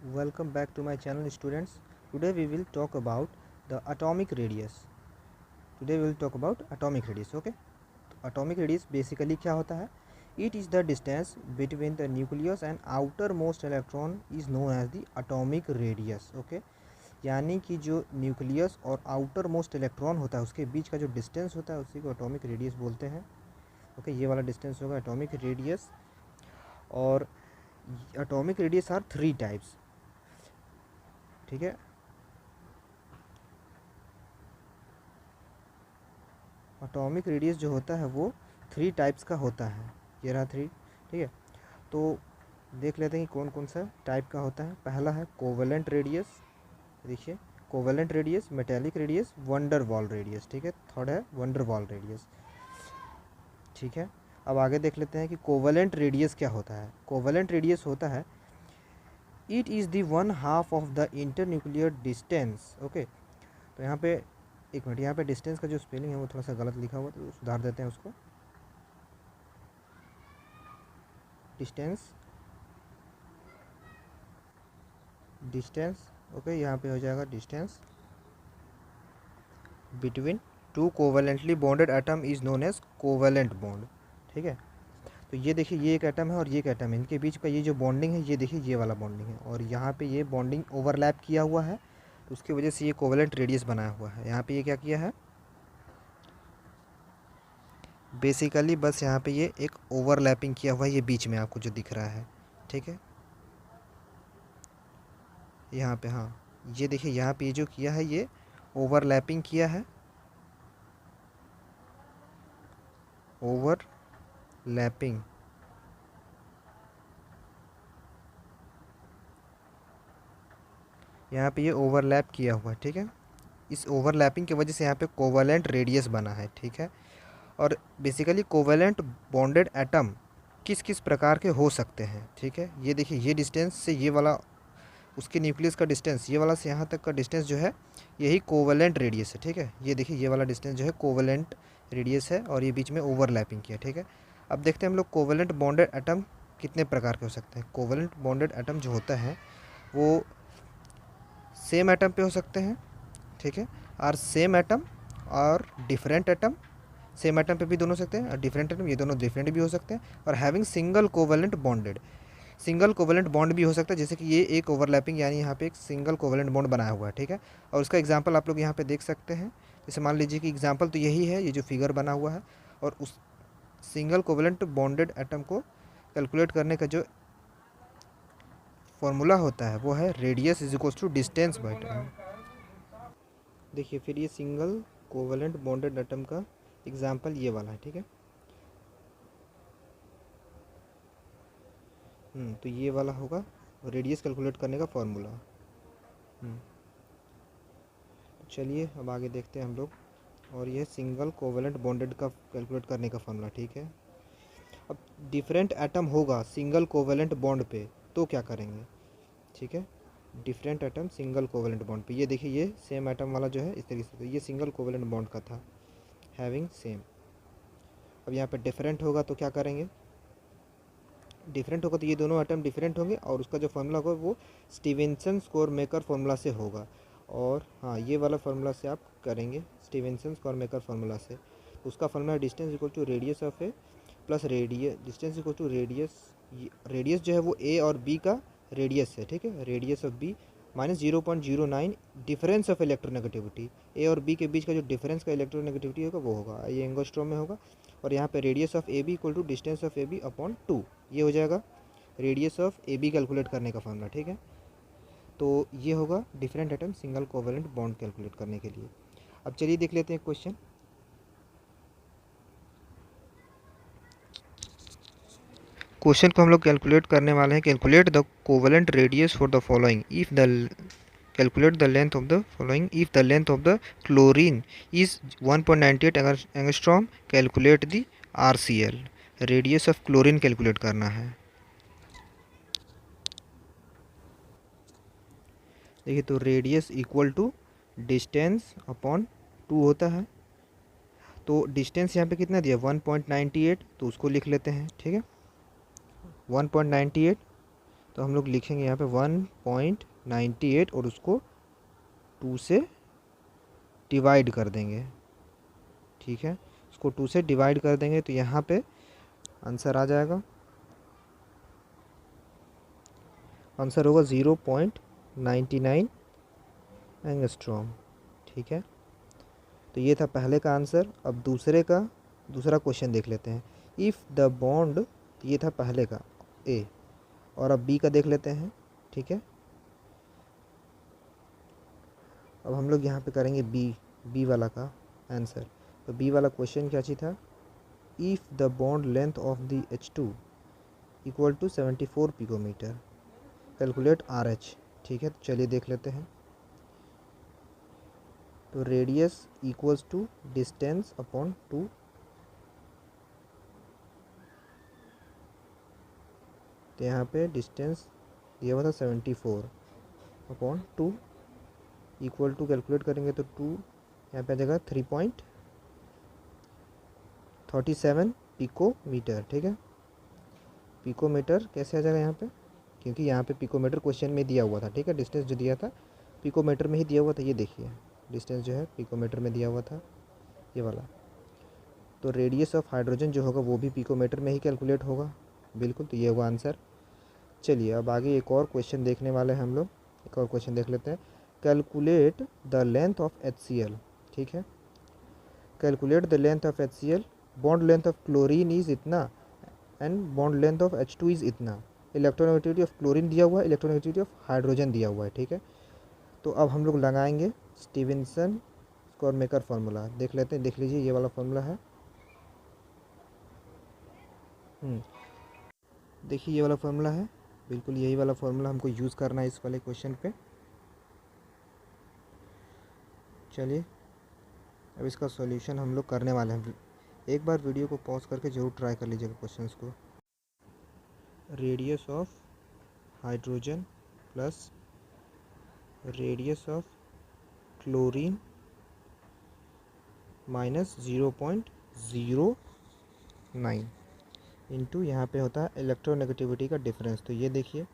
Welcome back to my channel, students. Today we will talk about the atomic radius. Okay. Atomic radius basically क्या होता है? It is the distance between the nucleus and outermost electron is known as the atomic radius. Okay. यानी कि जो nucleus और outer most electron होता है उसके बीच का जो डिस्टेंस होता है उसी को एटॉमिक रेडियस बोलते हैं. ओके, ये वाला डिस्टेंस होगा एटॉमिक रेडियस. और एटॉमिक रेडियस आर 3 टाइप्स. ठीक है, एटॉमिक रेडियस जो होता है वो 3 टाइप्स का होता है. ये रहा 3. ठीक है, तो देख लेते हैं कि कौन कौन सा टाइप का होता है. पहला है कोवेलेंट रेडियस. देखिए, covalent radius, metallic radius, wonder wall radius. ठीक है, थर्ड है वंडर वॉल रेडियस. ठीक है, अब आगे देख लेते हैं कि कोवेलेंट रेडियस क्या होता है. कोवेलेंट रेडियस होता है it is the 1/2 of the internuclear distance. Okay, तो यहाँ पे एक मिनट, यहाँ पे डिस्टेंस का जो स्पेलिंग है वो थोड़ा सा गलत लिखा हुआ, तो सुधार देते हैं उसको. डिस्टेंस ओके, यहाँ पे हो जाएगा distance between 2 covalently bonded atom is known as covalent bond. ठीक है, तो ये देखिए, ये एक एटम है और ये एक एटम है, इनके बीच का ये जो बॉन्डिंग है, ये देखिए ये वाला बॉन्डिंग है, और यहाँ पे ये बॉन्डिंग ओवरलैप किया हुआ है, तो उसकी वजह से ये कोवेलेंट रेडियस बनाया हुआ है. यहाँ पे ये क्या किया है, बेसिकली बस यहाँ पे ये एक ओवरलैपिंग किया हुआ है, ये बीच में आपको जो दिख रहा है. ठीक है, यहाँ पे, हाँ ये देखिए, यहाँ पे ये जो किया है ये ओवरलैपिंग किया है, ओवरलैपिंग. यहाँ पे ये ओवरलैप किया हुआ है. ठीक है, इस ओवरलैपिंग की वजह से यहाँ पे कोवेलेंट रेडियस बना है. ठीक है, और बेसिकली कोवेलेंट बॉन्डेड एटम किस किस प्रकार के हो सकते हैं. ठीक है, ये देखिए, ये डिस्टेंस से ये वाला उसके न्यूक्लियस का डिस्टेंस, ये वाला से यहाँ तक का डिस्टेंस जो है यही कोवेलेंट रेडियस है. ठीक है, ये देखिए, ये वाला डिस्टेंस जो है कोवेलेंट रेडियस है, और ये बीच में ओवरलैपिंग किया. ठीक है, अब देखते हैं हम लोग कोवेलेंट बॉन्डेड एटम कितने प्रकार के हो सकते हैं. कोवेलेंट बॉन्डेड एटम जो होता है वो सेम एटम पे हो सकते हैं. ठीक है, और सेम एटम और डिफरेंट एटम, सेम एटम पे भी दोनों हो सकते हैं, और डिफरेंट एटम, ये दोनों डिफरेंट भी हो सकते हैं. और having single covalent bonded, single covalent bond भी हो सकता है, जैसे कि ये एक ओवरलैपिंग, यानी यहाँ पे एक सिंगल कोवेलेंट बॉन्ड बनाया हुआ है. ठीक है, और उसका एग्जांपल आप लोग यहाँ पे देख सकते हैं. जैसे मान लीजिए कि एग्जांपल तो यही है, ये जो फिगर बना हुआ है, और उस सिंगल कोवेलेंट बॉन्डेड एटम को कैलकुलेट करने का जो फॉर्मूला होता है वो है radius is equals to distance by time. देखिए, फिर ये सिंगल कोवेलेंट बॉन्डेड एटम का एग्जांपल ये वाला है. ठीक है, तो ये वाला होगा रेडियस कैलकुलेट करने का फॉर्मूला. चलिए अब आगे देखते हैं हम लोग, और ये सिंगल कोवेलेंट बॉन्डेड का कैलकुलेट करने का फॉर्मूला. ठीक है, अब डिफरेंट एटम होगा सिंगल कोवेलेंट बॉन्ड पे तो क्या करेंगे. ठीक है, different atom single covalent bond पे, ये देखिए, ये सेम एटम वाला जो है इस तरीके से, तो ये सिंगल कोवेलेंट बॉन्ड का था, हैविंग सेम. अब यहाँ पे डिफरेंट होगा तो क्या करेंगे, डिफरेंट होगा तो ये दोनों एटम डिफरेंट होंगे, और उसका जो फार्मूला होगा वो स्टीवेंसन स्कोर मेकर फार्मूला से होगा. और हाँ, ये वाला फार्मूला से आप करेंगे, स्टीवेंसन स्कोर मेकर फार्मूला से. उसका फार्मूला है distance equal to radius of A plus radius, distance equal to radius, radius जो है वो ए और बी का रेडियस है. ठीक है, radius of B minus 0.09 difference of electronegativity, A और बी के बीच का जो डिफरेंस का इलेक्ट्रोनेगेटिविटी होगा वो होगा, ये एंगस्ट्रॉम में होगा. और यहाँ पे radius of A B equal to distance of A B upon 2, ये हो जाएगा radius of A B calculate करने का फॉर्मूला. ठीक है, तो ये होगा different atom single covalent bond calculate करने के लिए. अब चलिए देख लेते हैं क्वेश्चन. क्वेश्चन को हम लोग कैलकुलेट करने वाले हैं. Calculate the covalent radius for the following if the calculate the length of the following if the length of the chlorine is 1.98 angstrom, calculate the RCl, radius of chlorine calculate करना है. देखिए, तो radius equal to distance upon 2 होता है. तो distance यहाँ पे कितना दिया 1.98, तो उसको लिख लेते हैं. ठीक है, 1.98, तो हम लोग लिखेंगे यहाँ पे 1.98 और उसको 2 से डिवाइड कर देंगे, ठीक है। उसको 2 से डिवाइड कर देंगे तो यहाँ पे आंसर आ जाएगा, आंसर होगा 0.99 एंगस्ट्रॉम, ठीक है। तो ये था पहले का आंसर। अब दूसरा क्वेश्चन देख लेते हैं। इफ़ द बॉन्ड, ये था पहले का ए, और अब बी का देख लेते हैं, ठीक है। अब हम लोग यहाँ पे करेंगे बी वाला का आंसर। तो बी वाला क्वेश्चन क्या चीज़ था, if the bond length of the H2 equal to 74 picometre, calculate RH, ठीक है। तो चलिए देख लेते हैं। तो radius equals to distance upon 2, तो यहाँ पे डिस्टेंस दिया हुआ था 74 अपॉन 2 इक्वल टू, कैलकुलेट करेंगे तो 2 यहाँ पे आ जाएगा 3.37 पिकोमीटर, ठीक है। पिकोमीटर कैसे आ जाएगा यहाँ पे, क्योंकि यहाँ पे पिकोमीटर क्वेश्चन में दिया हुआ था, ठीक है। डिस्टेंस जो दिया था पिकोमीटर में ही दिया हुआ था, ये देखिए डिस्टेंस जो है पिकोमीटर में दिया हुआ था, ये वाला। तो रेडियस ऑफ हाइड्रोजन जो होगा वो भी पिकोमीटर में ही कैलकुलेट होगा, बिल्कुल। तो ये हुआ आंसर। चलिए अब आगे एक और क्वेश्चन देखने वाले हैं हम लोग, एक और क्वेश्चन देख लेते हैं। Calculate the length of HCl, ठीक है। Calculate the length of HCl, bond length of chlorine is इतना and bond length of H2 is इतना। इलेक्ट्रोनेगेटिविटी ऑफ क्लोरीन दिया हुआ है, इलेक्ट्रोनेगेटिविटी ऑफ हाइड्रोजन दिया हुआ है, ठीक है। तो अब हम लोग लगाएंगे स्टीवेंसन स्कोरमेकर फार्मूला, देख लेते हैं। देख लीजिए ये वाला फार्मूला है, देखिए ये वाला फार्मूला है, बिल्कुल यही वाला फार्मूला हमको यूज़ करना है इस वाले क्वेश्चन पे। चलिए अब इसका सॉल्यूशन हम लोग करने वाले हैं। एक बार वीडियो को पॉज करके ज़रूर ट्राई कर लीजिएगा क्वेश्चंस को। Radius of hydrogen plus radius of chlorine minus 0.09 into यहाँ पे होता है इलेक्ट्रोनेगेटिविटी का डिफरेंस। तो ये देखिए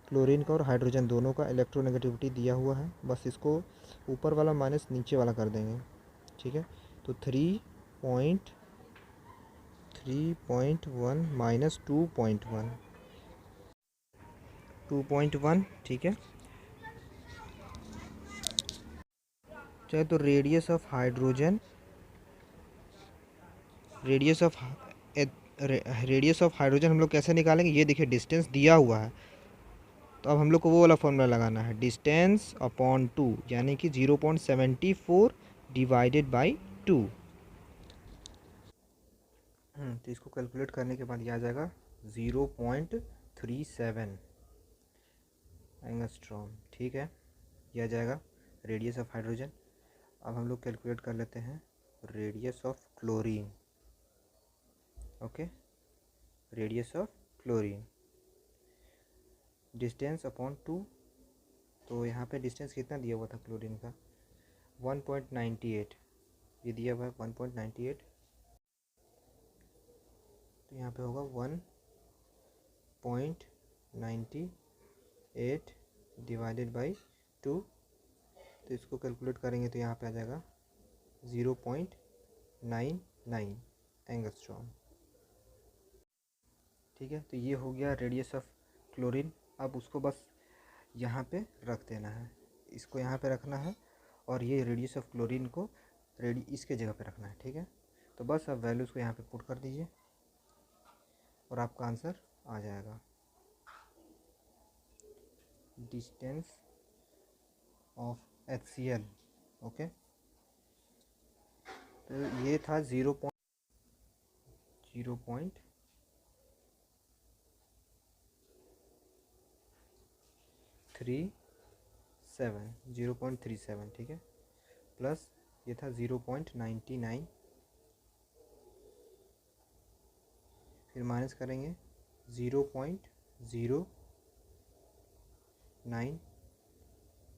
क्लोरीन का और हाइड्रोजन दोनों का इलेक्ट्रोनेगेटिविटी दिया हुआ है, बस इसको ऊपर वाला माइनस नीचे वाला कर देंगे, ठीक है। तो 3.1 माइनस 2.1, ठीक है। चाहे तो radius of hydrogen, radius of hydrogen हम लोग कैसे निकालेंगे, ये देखिए डिस्टेंस दिया हुआ है। तो अब हम लोग को वो वाला फॉर्मूला लगाना है, डिस्टेंस अपॉन 2, यानी कि 0.74 डिवाइडेड बाई 2। तो इसको कैलकुलेट करने के बाद ये आ जाएगा 0.37 एंगस्ट्रॉम, ठीक है। ये आ जाएगा रेडियस ऑफ हाइड्रोजन। अब हम लोग कैलकुलेट कर लेते हैं radius of chlorine, okay. Radius of chlorine, distance upon 2, तो यहाँ पे डिस्टेंस कितना दिया हुआ था क्लोरीन का, 1.98, ये दिया हुआ है 1.98, तो यहाँ पे होगा 1.98 डिवाइडेड बाई 2। तो इसको कैलकुलेट करेंगे तो यहाँ पे आ जाएगा 0.99 एंगस्ट्रॉम, ठीक है। तो ये हो गया रेडियस ऑफ क्लोरीन। अब उसको बस यहाँ पे रख देना है, इसको यहाँ पे रखना है, और ये रेडियस ऑफ क्लोरीन को इसके जगह पे रखना है, ठीक है। तो बस अब वैल्यूज़ को यहाँ पे पुट कर दीजिए और आपका आंसर आ जाएगा। Distance of HCl, okay. तो ये था 0.37, ठीक है, प्लस ये था 0.99, फिर माइनस करेंगे 0.09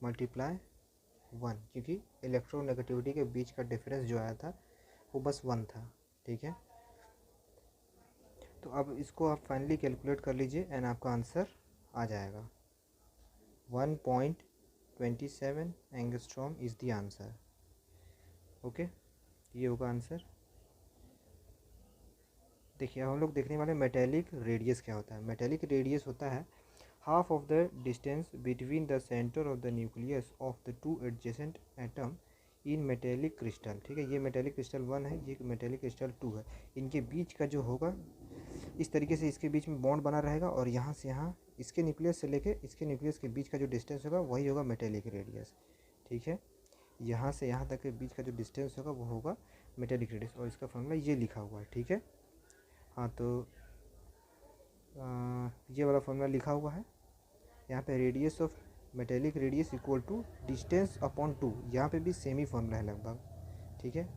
मल्टीप्लाई 1, क्योंकि इलेक्ट्रोनेगेटिविटी के बीच का डिफरेंस जो आया था वो बस 1 था, ठीक है। तो अब इसको आप फाइनली कैलकुलेट कर लीजिए एंड आपका आंसर आ जाएगा। 1.27 angstrom is the answer. Okay, ये होगा आंसर। देखिए हम लोग देखने वाले मेटेलिक रेडियस क्या होता है। मेटेलिक रेडियस होता है half of the distance between the centre of the nucleus of the two adjacent atom in metallic crystal. ठीक है, ये मेटेलिक क्रिस्टल 1 है, ये मेटेलिक क्रिस्टल 2 है। इनके बीच का जो होगा इस तरीके से इसके बीच में बॉन्ड बना रहेगा और यहाँ से यहाँ इसके न्यूक्लियस से लेके इसके न्यूक्लियस के बीच का जो डिस्टेंस होगा वही होगा मेटेलिक रेडियस। ठीक है, यहाँ से यहाँ तक के बीच का जो डिस्टेंस होगा वो होगा मेटेलिक रेडियस और इसका फॉर्मूला ये लिखा हुआ है। ठीक है, हाँ तो ये वाला फॉर्मूला लिखा हुआ है यहाँ पे। Radius of metallic radius equal to distance upon 2, यहाँ पे भी सेम ही फॉर्मूला है लगभग। ठीक है,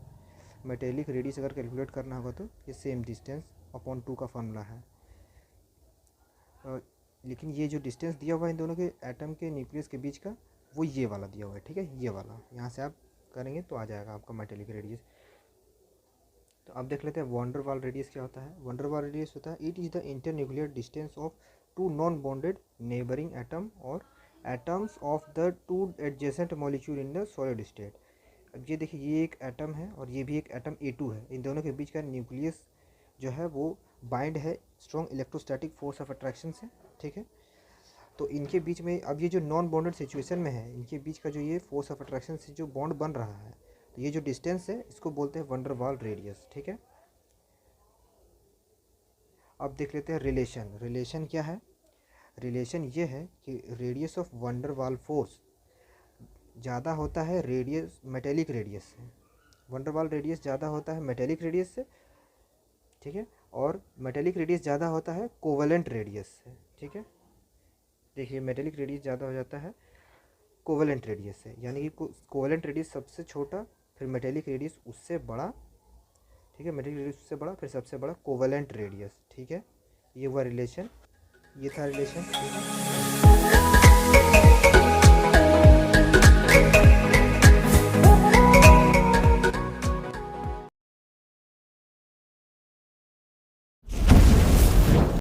मेटेलिक रेडियस अगर कैलकुलेट करना होगा तो ये सेम डिस्टेंस अपॉन 2 का फॉर्मूला है। लेकिन ये जो डिस्टेंस दिया हुआ है इन दोनों के एटम के न्यूक्लियस के बीच का वो ये वाला दिया हुआ है। ठीक है, ये वाला यहाँ से आप करेंगे तो आ जाएगा आपका मेटेलिक रेडियस। तो अब देख लेते हैं वंडर वाल रेडियस क्या होता है। वंडर वाल रेडियस होता है it is the inter nuclear distance of two non bonded neighbouring atom और atoms of the two adjacent molecule in the solid state. अब ये देखिए, ये एक एटम है और ये भी एक एटम A2 है। इन दोनों के बीच का न्यूक्लियस जो है वो बाइंड है strong electrostatic force of attraction से। ठीक है, तो इनके बीच में अब ये जो नॉन बॉन्डेड सिचुएशन में है इनके बीच का जो ये फोर्स ऑफ अट्रैक्शन से जो बॉन्ड बन रहा है, तो ये जो डिस्टेंस है इसको बोलते हैं वंडर वाल रेडियस। ठीक है, अब देख लेते हैं रिलेशन। रिलेशन क्या है? रिलेशन ये है कि रेडियस ऑफ वंडर वाल फोर्स ज़्यादा होता है रेडियस मेटेलिक रेडियस से। वंडर वाल रेडियस ज़्यादा होता है मेटेलिक रेडियस से। ठीक है, और मेटेलिक रेडियस ज़्यादा होता है कोवेलेंट रेडियस से। ठीक है, देखिए मेटेलिक रेडियस ज़्यादा हो जाता है कोवेलेंट रेडियस से, यानी कि कोवेलेंट रेडियस सबसे छोटा, फिर मेटेलिक रेडियस उससे बड़ा। ठीक है, मेटेलिक रेडियस उससे बड़ा, फिर सबसे बड़ा कोवेलेंट रेडियस। ठीक है, ये हुआ रिलेशन, ये था रिलेशन।